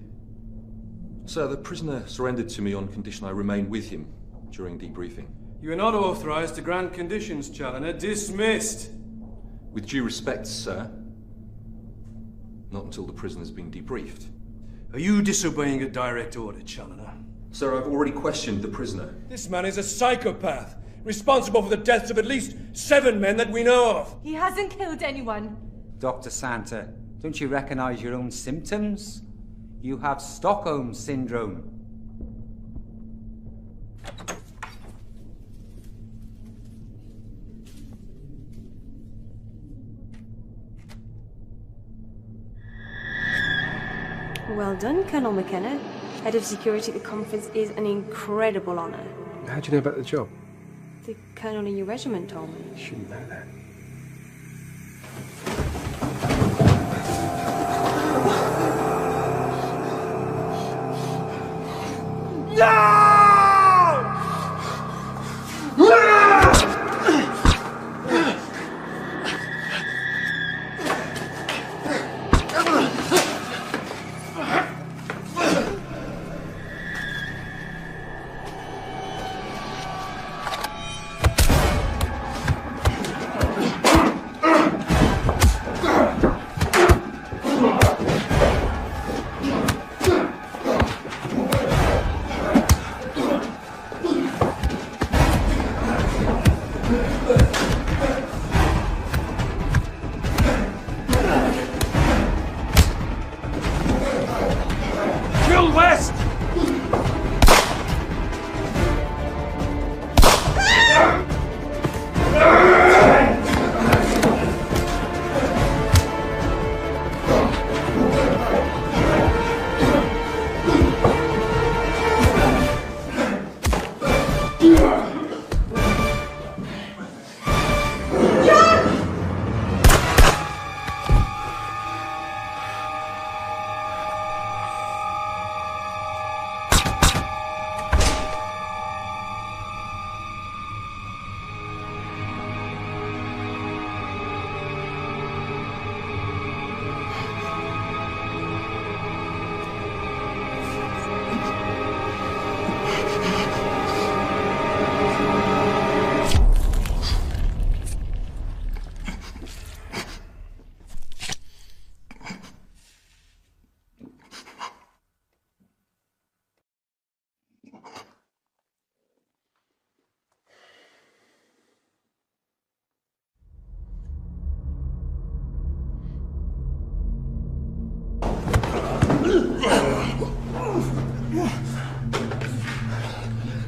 Sir, the prisoner surrendered to me on condition I remain with him during debriefing. You are not authorized to grant conditions, Challoner. Dismissed. With due respect, sir, Not until the prisoner's been debriefed. Are you disobeying a direct order, Challoner? Sir, I've already questioned the prisoner. This man is a psychopath, responsible for the deaths of at least 7 men that we know of. He hasn't killed anyone. Dr. Santa, don't you recognize your own symptoms? You have Stockholm Syndrome. Well done, Colonel McKenna. Head of security at the conference is an incredible honour. How do you know about the job? The colonel in your regiment told me. You shouldn't know that.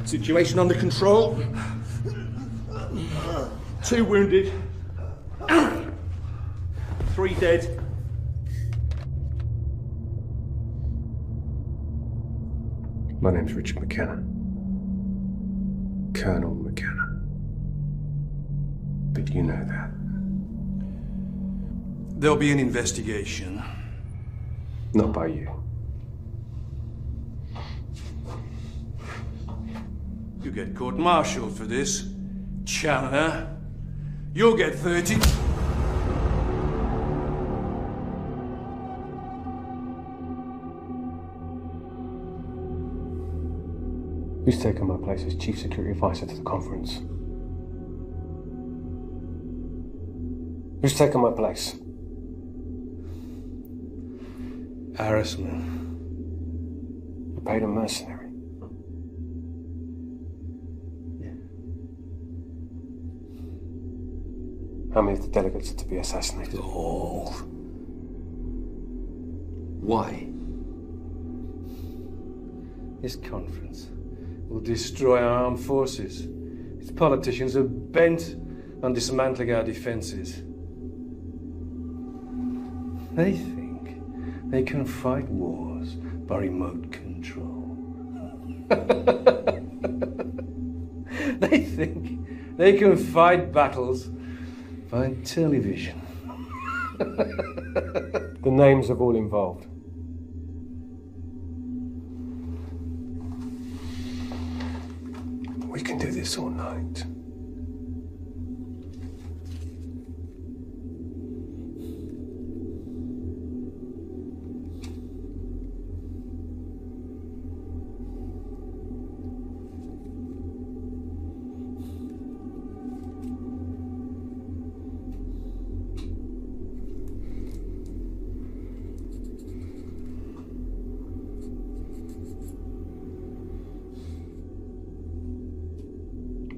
Situation under control. 2 wounded. 3 dead. My name's Richard McKenna. Colonel McKenna. But you know that. There'll be an investigation. Not by you. You get court-martialed for this, Challoner. You'll get 30. Who's taken my place as Chief Security Advisor to the conference? Who's taken my place? Harrisman. You paid a mercenary. How many of the delegates are to be assassinated? All. Why? This conference will destroy our armed forces. Its politicians are bent on dismantling our defenses. They think they can fight wars by remote control. They think they can fight battles by television. The names of all involved. We can do this all night.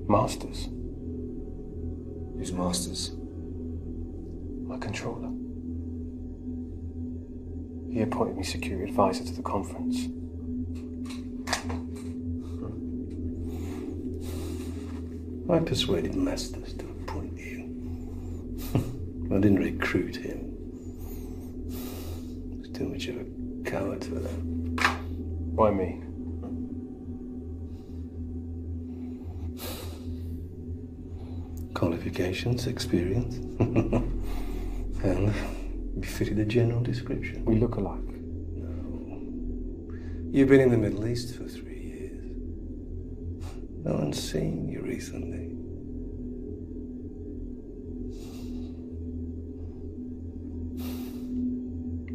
Masters? Who's Masters? My controller. He appointed me security advisor to the conference. I persuaded Masters to appoint you. I didn't recruit him. He's too much of a coward for that. Why me? Qualifications, experience, and you fitted a general description. We look alike. You've been in the Middle East for 3 years. No one's seen you recently.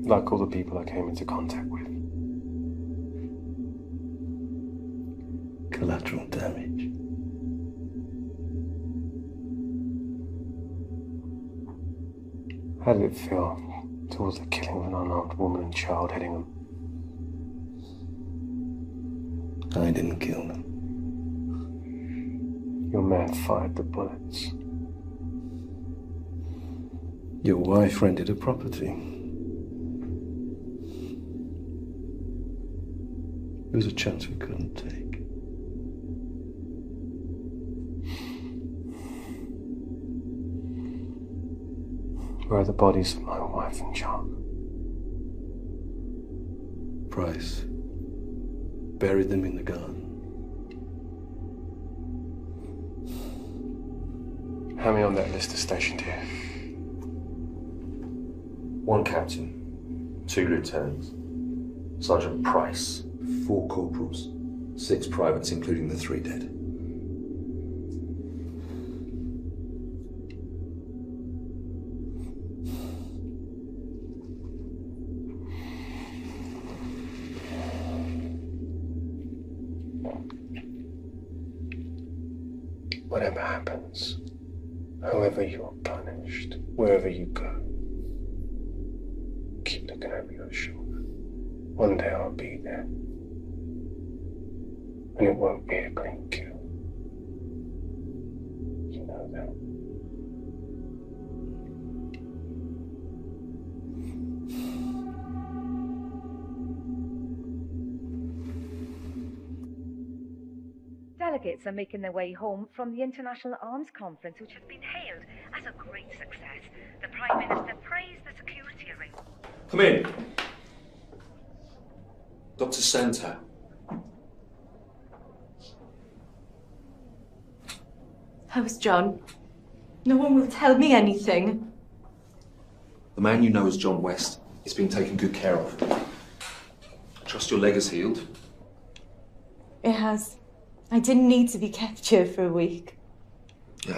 Like all the people I came into contact with. Collateral damage. How did it feel towards the killing of an unarmed woman and child heading them? I didn't kill them. Your man fired the bullets. Your wife rented a property. It was a chance we couldn't take. Where are the bodies of my wife and child? Price buried them in the garden. How many on that list are stationed here? 1 captain, 2 lieutenants, Sergeant Price, 4 corporals, 6 privates, including the 3 dead. Whatever happens, however you're punished, wherever you go, keep looking over your shoulder. One day I'll be there. And it won't be a clean kill. You know that. Delegates are making their way home from the International Arms Conference, which has been hailed as a great success. The Prime Minister praised the security arrangements. Come in. Dr. Santa. How's John? No one will tell me anything. The man you know as John West is being taken good care of. I trust your leg has healed. It has. I didn't need to be kept here for a week.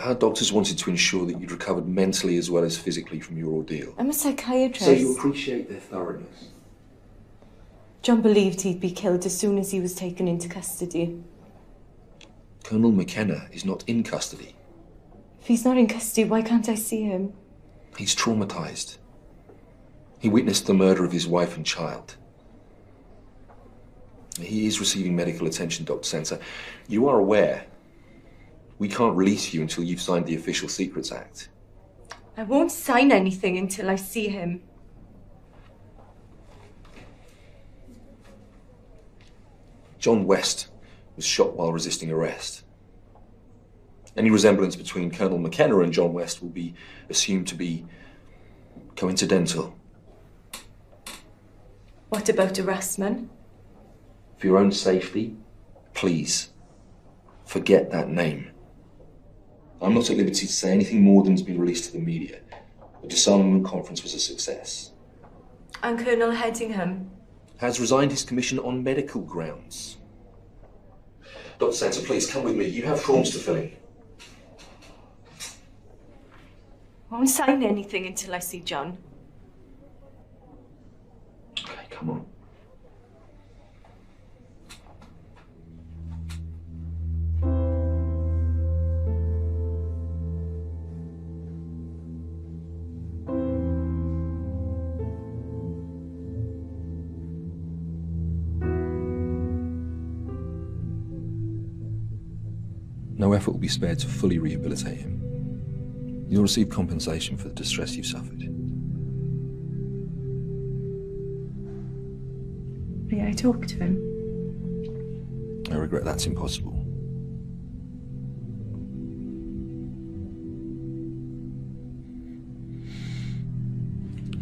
Our doctors wanted to ensure that you'd recovered mentally as well as physically from your ordeal. I'm a psychiatrist. So you appreciate their thoroughness. John believed he'd be killed as soon as he was taken into custody. Colonel McKenna is not in custody. If he's not in custody, why can't I see him? He's traumatized. He witnessed the murder of his wife and child. He is receiving medical attention, Dr. Santa. You are aware we can't release you until you've signed the Official Secrets Act. I won't sign anything until I see him. John West was shot while resisting arrest. Any resemblance between Colonel McKenna and John West will be assumed to be coincidental. What about Erasmus? For your own safety, please, forget that name. I'm not at liberty to say anything more than has been released to the media. The disarmament conference was a success. And Colonel Headingham? Has resigned his commission on medical grounds. Dr. Santa, please come with me. You have forms to fill in. I won't sign anything until I see John. Okay, come on. No effort will be spared to fully rehabilitate him. You'll receive compensation for the distress you've suffered. May I talk to him? I regret that's impossible.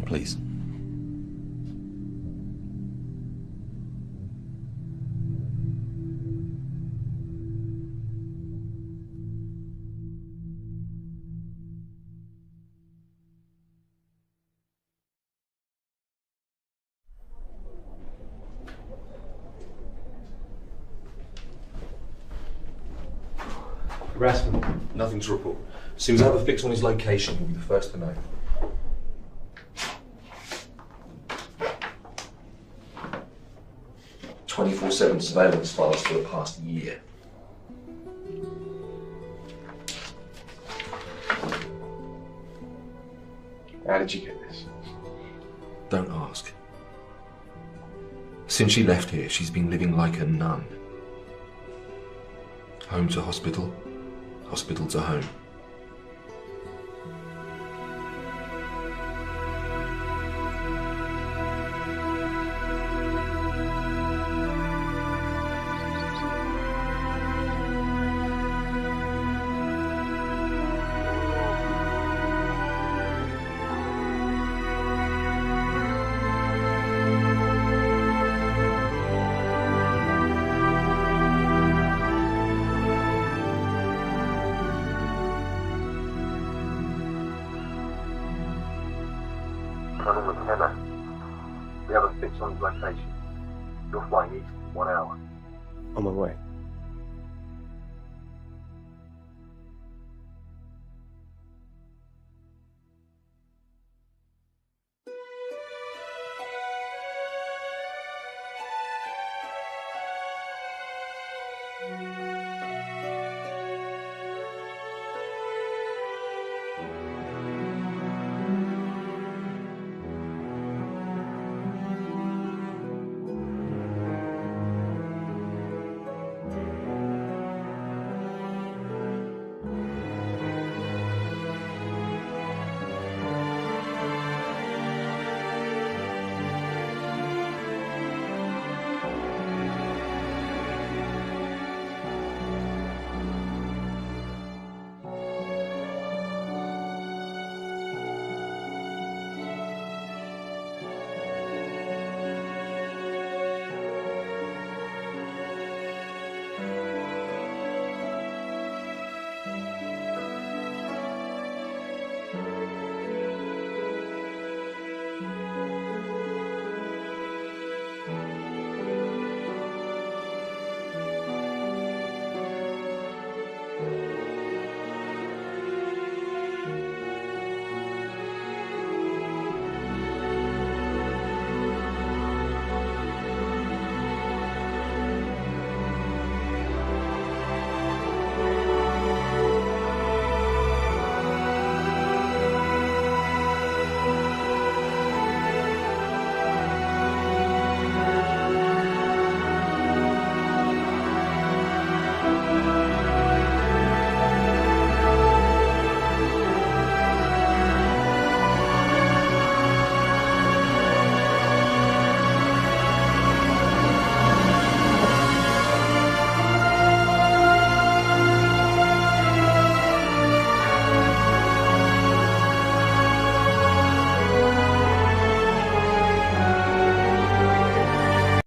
Please. Harassment. Nothing to report. As soon as I have a fix on his location, you'll be the first to know. "24/7 surveillance files for the past year." How did you get this? Don't ask. Since she left here, she's been living like a nun. Home to hospital, hospital to home. We have a fix on his location. You're flying east in 1 hour. On my way.